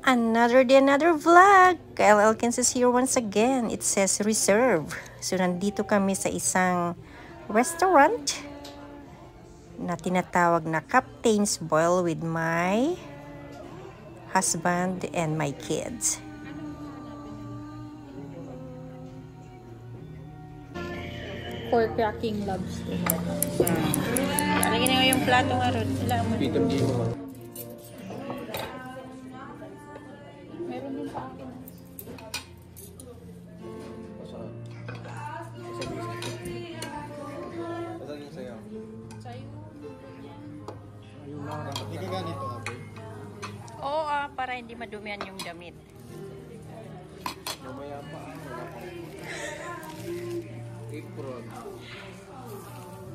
Another day, another vlog. Kyle Elkins is here once again. It says reserve. So, nandito kami sa isang restaurant na tinatawag na Captain's Boil with my husband and my kids. For cracking lobster. Alagyan nga yung plato nga ron. Peter G. Meron din sa akin. Hindi ka ganito, ate? Oo, para hindi madumihan yung damit. Mamaya pa, apron.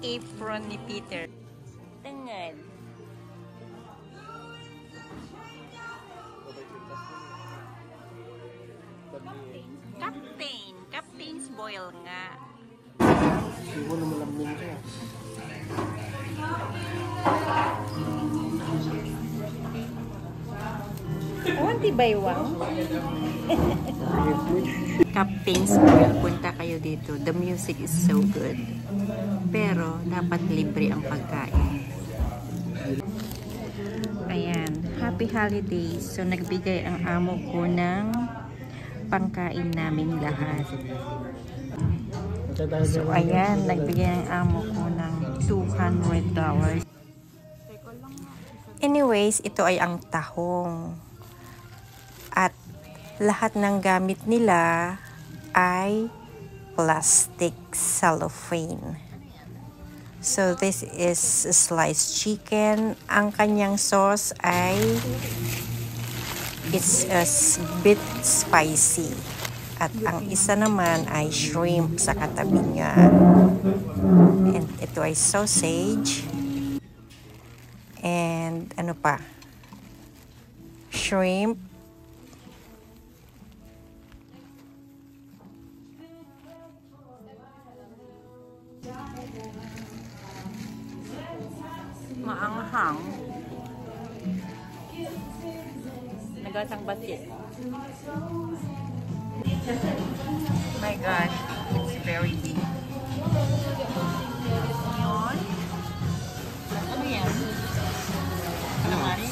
Apron ni Peter. Tengad. Captain's Boil nga. Sigo na malamin siya. Wanti baywang. Captain's Boil, punta kayo dito. The music is so good. Pero, dapat libre ang pagkain. Ayan. Happy holidays. So, nagbigay ang amo ko ng pangkain namin lahat. So, ayan. Nagbigay ang amo ko ng $200. Anyways, ito ay ang tahong. At lahat ng gamit nila ay plastic cellophane. So this is sliced chicken. Ang kanyang sauce ay it's a bit spicy. At ang isa naman ay shrimp sa katabi niya. And ito ay sausage. And ano pa? Shrimp. Maanghang. Nagasang basit. My God, it's very deep. Yun. Ano yan? Calamari?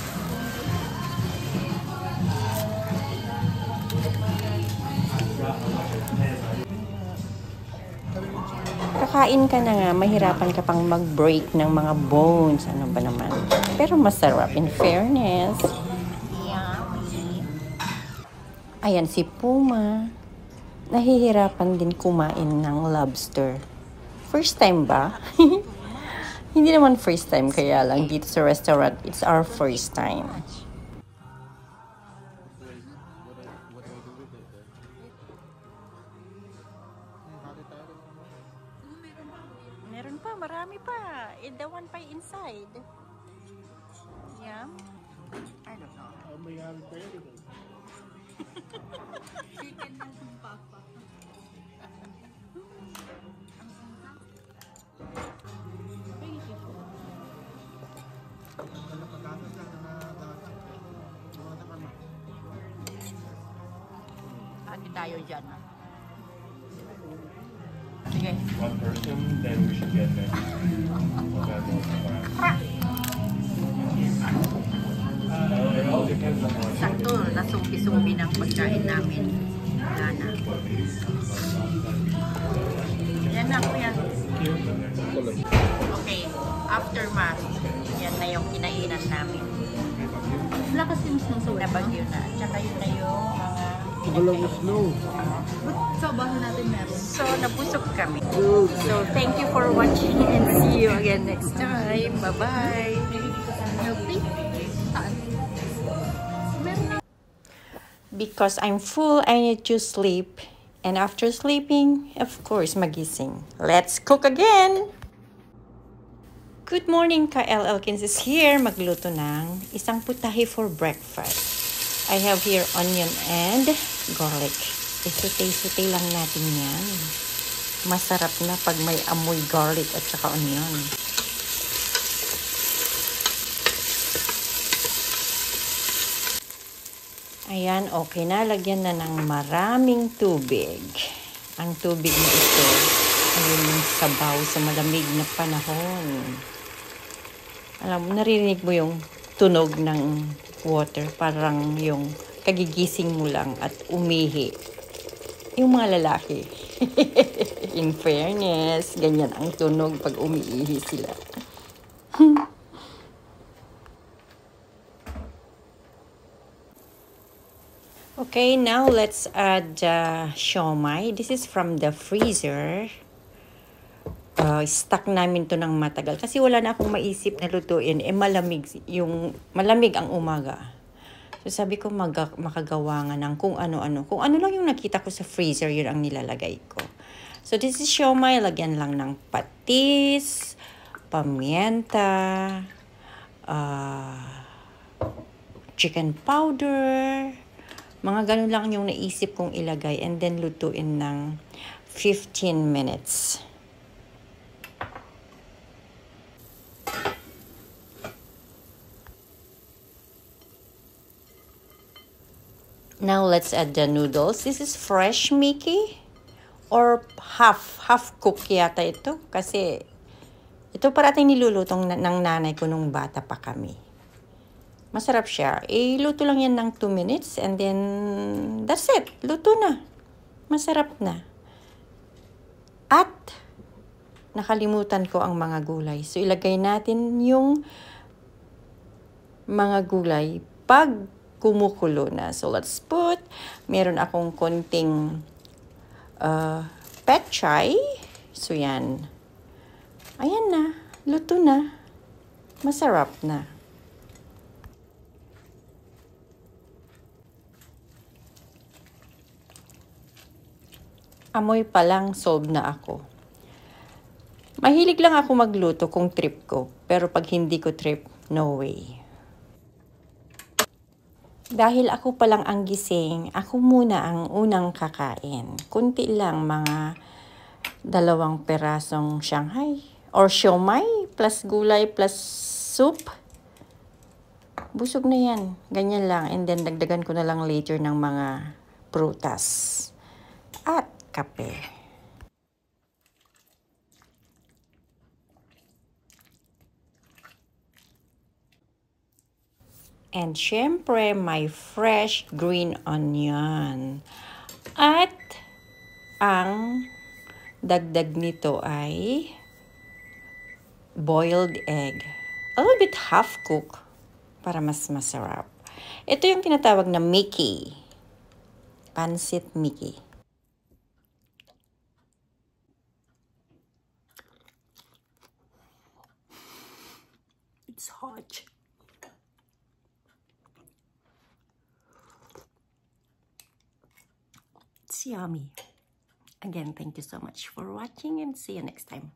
Kakain ka na nga, mahirapan ka pang mag-break ng mga bones. Ano ba naman? Pero masarap, in fairness. Yummy. Ayan, si Puma. Nahihirapan din kumain ng lobster. First time ba? Hindi naman first time, kaya lang dito sa restaurant, it's our first time. Meron pa, marami pa. The one pa inside. Yeah. I don't know. May hari pa yun. Chicken ng papa. Ati tayo dyan. Sige. One person, then we should get that. It all depends on what. Sakto, nasumbi-sumbi ng pagkain namin. Wala na. Yan na, kuya. Okay, after mass, yan na yung kinainan namin. Wala kasi yung snow sa wet. Nabagyo na. Tsaka yun na yung mga Walang snow. But sa bahay natin meron. So, nabusog kami. So, thank you for watching and see you again next time. Bye-bye. Healthy? Saan? Meron na. Because I'm full, I need to sleep. And after sleeping, of course, magising. Let's cook again! Good morning, Kyle Elkins is here. Magluto ng isang putahe for breakfast. I have here onion and garlic. Isute-sute lang natin yan. Masarap na pag may amoy garlic at saka onion. Ayan, okay na. Lagyan na ng maraming tubig. Ang tubig na ito ay yung sabaw sa malamig na panahon. Alam mo, naririnig mo yung tunog ng water. Parang yung kagigising mo lang at umihi. Yung mga lalaki. In fairness, ganyan ang tunog pag umiihi sila. Okay, now let's add siomai. This is from the freezer. Stock namin to ng matagal kasi wala na akong maisip na lutuin. Malamig ang umaga. So sabi ko makagawa nga ng kung ano-ano. Kung ano lang yung nakita ko sa freezer, yun ang nilalagay ko. So this is siomai. Lagyan lang ng patis, pamienta, chicken powder. Mga ganun lang yung naisip kong ilagay and then lutuin ng 15 minutes. Now let's add the noodles. This is fresh Mickey or half cook yata ito kasi ito parating nilulutong ng nanay ko nung bata pa kami. Masarap siya. Luto lang yan ng 2 minutes and then that's it. Luto na. Masarap na. At nakalimutan ko ang mga gulay. So ilagay natin yung mga gulay pag kumukulo na. So let's put, meron akong konting pechay. So yan. Ayan na. Luto na. Masarap na. Amoy pa lang, solve na ako. Mahilig lang ako magluto kung trip ko. Pero pag hindi ko trip, no way. Dahil ako pa lang ang gising, ako muna ang unang kakain. Kunti lang, mga 2 perasong Shanghai. Or siomai, plus gulay, plus soup. Busog na yan. Ganyan lang. And then dagdagan ko na lang later ng mga prutas. At kape. And syempre, my fresh green onion. At ang dagdag nito ay boiled egg. A little bit half cook para mas masarap. Ito yung tinatawag na Mickey. Pansit Mickey. It's hot. It's yummy. Again, thank you so much for watching and see you next time.